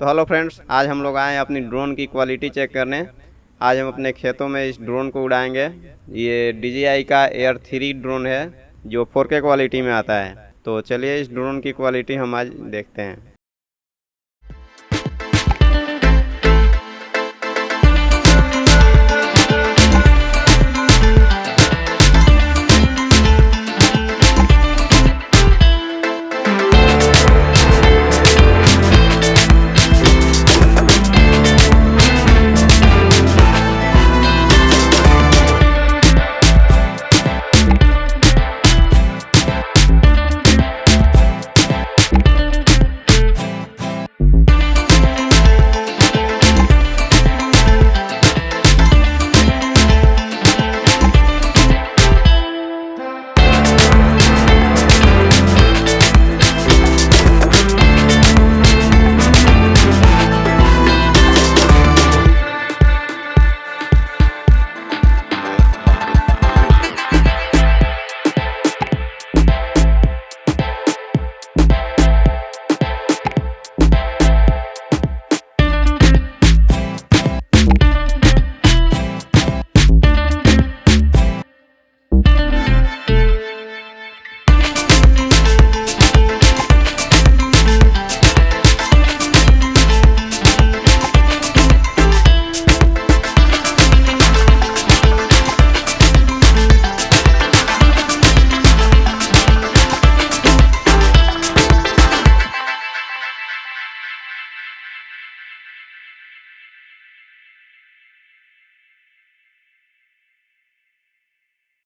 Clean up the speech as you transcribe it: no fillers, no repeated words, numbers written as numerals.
तो hello friends, आज हम लोग आए हैं अपनी ड्रोन की क्वालिटी चेक करने। आज हम अपने खेतों में इस ड्रोन को उड़ाएंगे। ये DJI का एयर 3 ड्रोन है जो 4K क्वालिटी में आता है। तो चलिए इस ड्रोन की क्वालिटी हम आज देखते हैं।